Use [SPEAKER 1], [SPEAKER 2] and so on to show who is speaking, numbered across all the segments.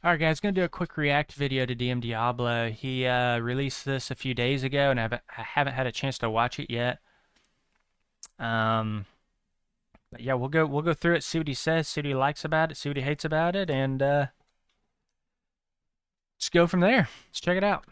[SPEAKER 1] Alright guys, gonna do a quick react video to Diablo. He released this a few days ago and I haven't had a chance to watch it yet. Um, but yeah, we'll go through it, see what he says, see what he likes about it, see what he hates about it, and let's go from there. Let's check it out.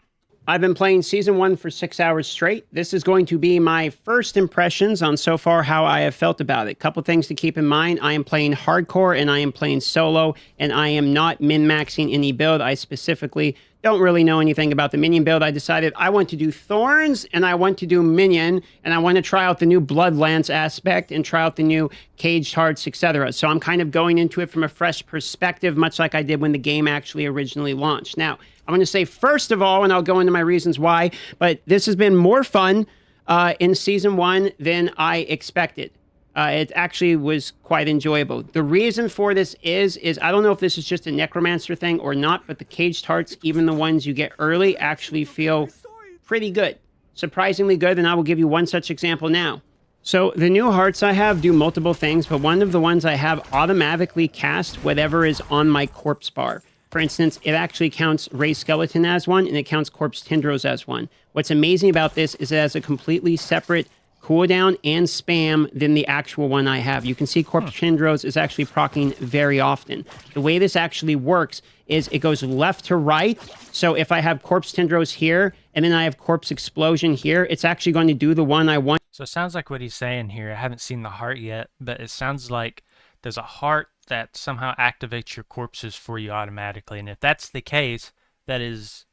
[SPEAKER 2] I've been playing Season 1 for 6 hours straight. This is going to be my first impressions on so far how I have felt about it. Couple things to keep in mind. I am playing hardcore and I am playing solo, and I am not min-maxing any build. I specifically don't really know anything about the minion build. I decided I want to do Thorns and I want to do Minion, and I want to try out the new Bloodlance aspect and try out the new Caged Hearts, etc. So I'm kind of going into it from a fresh perspective, much like I did when the game actually originally launched. Now, I'm going to say, first of all, and I'll go into my reasons why, but this has been more fun in Season 1 than I expected. It actually was quite enjoyable. The reason for this is I don't know if this is just a Necromancer thing or not, but the Caged Hearts, even the ones you get early, actually feel pretty good. Surprisingly good, and I will give you one such example now. So the new hearts I have do multiple things, but one of the ones I have automatically cast whatever is on my corpse bar. For instance, it actually counts Raised Skeleton as one, and it counts Corpse Tendrils as one. What's amazing about this is it has a completely separate cooldown and spam than the actual one I have. You can see Corpse Tendrils is actually proccing very often. The way this actually works is it goes left to right. So if I have Corpse Tendrils here, and then I have Corpse Explosion here, it's actually going to do the one I want.
[SPEAKER 1] So it sounds like what he's saying here. I haven't seen the heart yet, but it sounds like there's a heart that somehow activates your corpses for you automatically. And if that's the case, that is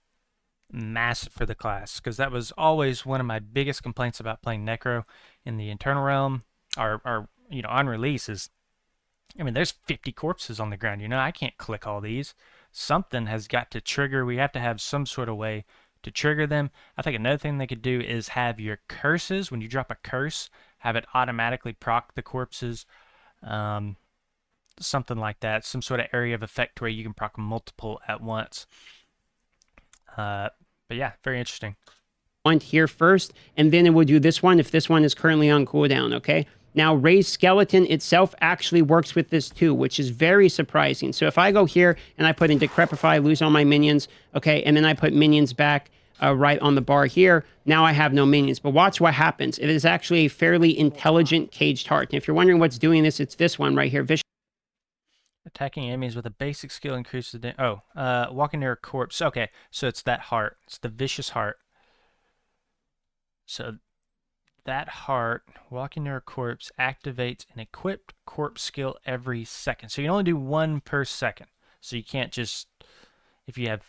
[SPEAKER 1] massive for the class, because that was always one of my biggest complaints about playing Necro in the Internal Realm, or you know, on release is, I mean, there's 50 corpses on the ground. You know, I can't click all these. Something has got to trigger. We have to have some sort of way to trigger them. I think another thing they could do is have your curses, when you drop a curse, have it automatically proc the corpses. Something like that, some sort of area of effect where you can proc multiple at once. But yeah, very interesting.
[SPEAKER 2] Want here first, and then it will do this one if this one is currently on cooldown, okay? Now, Raised Skeleton itself actually works with this too, which is very surprising. So if I go here and I put in Decrepify, lose all my minions, okay, and then I put minions back right on the bar here, now I have no minions. But watch what happens. It is actually a fairly intelligent Caged Heart. And if you're wondering what's doing this, it's this one right here, Vicious.
[SPEAKER 1] Attacking enemies with a basic skill increases the walking near a corpse. Okay, so it's that heart. It's the Vicious Heart. So that heart, walking near a corpse, activates an equipped corpse skill every second. So you can only do one per second. So you can't just, if you have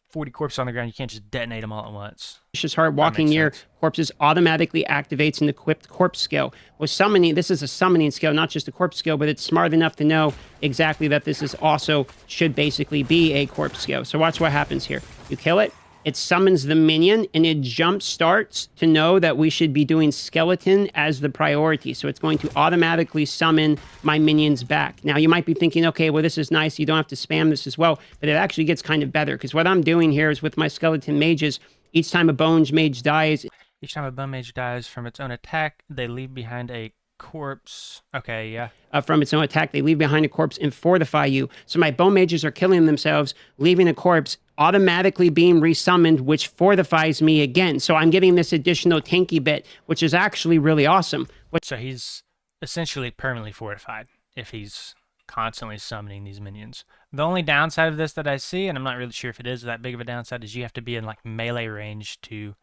[SPEAKER 1] 40 corpses on the ground, you can't just detonate them all at once.
[SPEAKER 2] Vicious Heart walking near corpses automatically activates an equipped corpse skill. With summoning, this is a summoning skill, not just a corpse skill, but it's smart enough to know exactly that this is also should basically be a corpse skill. So watch what happens here. You kill it, it summons the minion, and it jump starts to know that we should be doing skeleton as the priority. So it's going to automatically summon my minions back. Now, you might be thinking, okay, well, this is nice. You don't have to spam this as well. But it actually gets kind of better, because what I'm doing here is with my skeleton mages, each time a bones mage dies...
[SPEAKER 1] Each time a bone mage dies from its own attack, they leave behind a corpse. Okay, yeah.
[SPEAKER 2] From its own attack, they leave behind a corpse and fortify you. So my bone mages are killing themselves, leaving a corpse, automatically being resummoned, which fortifies me again. So I'm getting this additional tanky bit, which is actually really awesome.
[SPEAKER 1] So he's essentially permanently fortified if he's constantly summoning these minions. The only downside of this that I see, and I'm not really sure if it is that big of a downside, is you have to be in like melee range to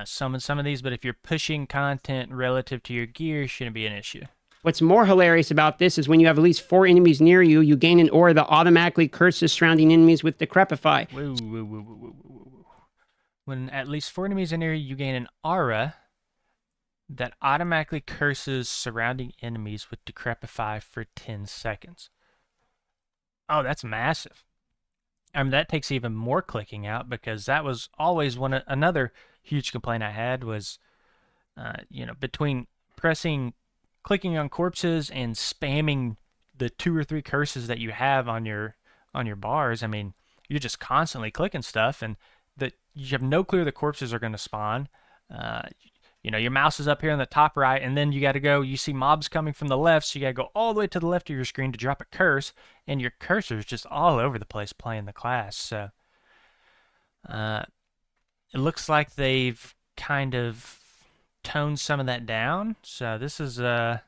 [SPEAKER 1] summon some of these, but if you're pushing content relative to your gear, it shouldn't be an issue.
[SPEAKER 2] What's more hilarious about this is when you have at least 4 enemies near you, you gain an aura that automatically curses surrounding enemies with Decrepify.
[SPEAKER 1] Whoa. When at least 4 enemies are near you, you gain an aura that automatically curses surrounding enemies with Decrepify for 10 seconds. Oh, that's massive. I mean, that takes even more clicking out, because that was always another huge complaint I had was, you know, between clicking on corpses and spamming the 2 or 3 curses that you have on your bars. I mean, you're just constantly clicking stuff, and that you have no clue the corpses are going to spawn. your mouse is up here in the top right, and then you got to go, you see mobs coming from the left, so you got to go all the way to the left of your screen to drop a curse, and your cursor is just all over the place playing the class. So uh, it looks like they've kind of toned some of that down. So it's a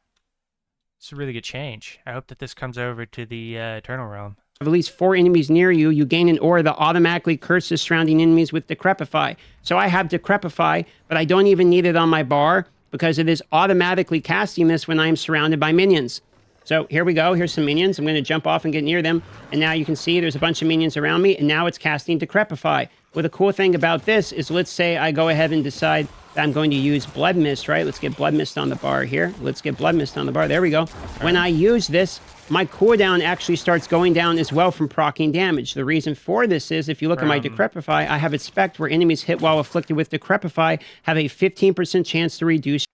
[SPEAKER 1] really good change. I hope that this comes over to the Eternal Realm.
[SPEAKER 2] At least 4 enemies near you, you gain an aura that automatically curses surrounding enemies with Decrepify. So I have Decrepify, but I don't even need it on my bar because it is automatically casting this when I am surrounded by minions. So here we go. Here's some minions. I'm going to jump off and get near them. And now you can see there's a bunch of minions around me, and now it's casting Decrepify. Well, the cool thing about this is, let's say I go ahead and decide that I'm going to use Blood Mist, right? Let's get Blood Mist on the bar here. Let's get Blood Mist on the bar. There we go. When I use this, my cooldown actually starts going down as well from proccing damage. The reason for this is, if you look at my Decrepify, I have it spec'd where enemies hit while afflicted with Decrepify have a 15% chance to reduce.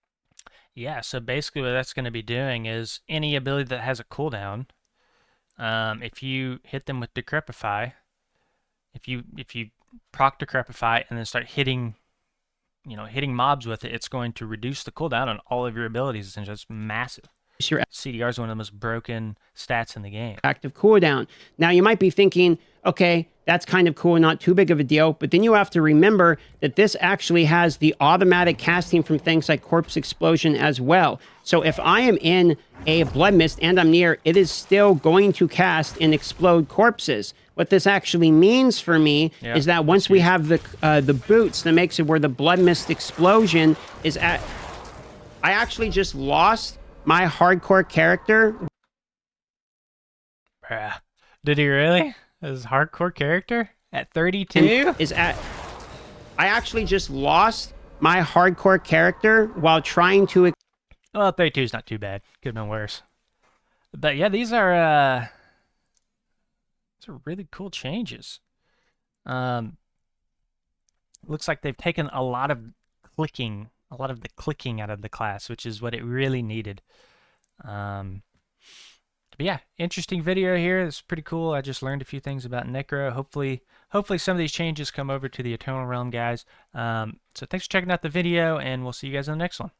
[SPEAKER 1] Yeah, so basically what that's going to be doing is any ability that has a cooldown, if you hit them with Decrepify, if you proc Decrepify and then start hitting mobs with it, it's going to reduce the cooldown on all of your abilities. It's just massive.
[SPEAKER 2] Your
[SPEAKER 1] CDR is one of the most broken stats in the game.
[SPEAKER 2] Active cooldown. Now you might be thinking, okay, that's kind of cool, not too big of a deal, but then you have to remember that this actually has the automatic casting from things like Corpse Explosion as well. So if I am in a Blood Mist and I'm near, it is still going to cast and explode corpses. What this actually means for me is that once we have the boots, that makes it where the Blood Mist explosion is at. I actually just lost my hardcore character.
[SPEAKER 1] Bruh. Did he really? His hardcore character at 32?
[SPEAKER 2] I actually just lost my hardcore character while trying to.
[SPEAKER 1] Well, 32 is not too bad. Could have been worse. But yeah, these are really cool changes. Looks like they've taken a lot of the clicking out of the class, which is what it really needed. But yeah, interesting video here. It's pretty cool. I just learned a few things about Necro. Hopefully some of these changes come over to the Eternal Realm, guys. So thanks for checking out the video, and we'll see you guys in the next one.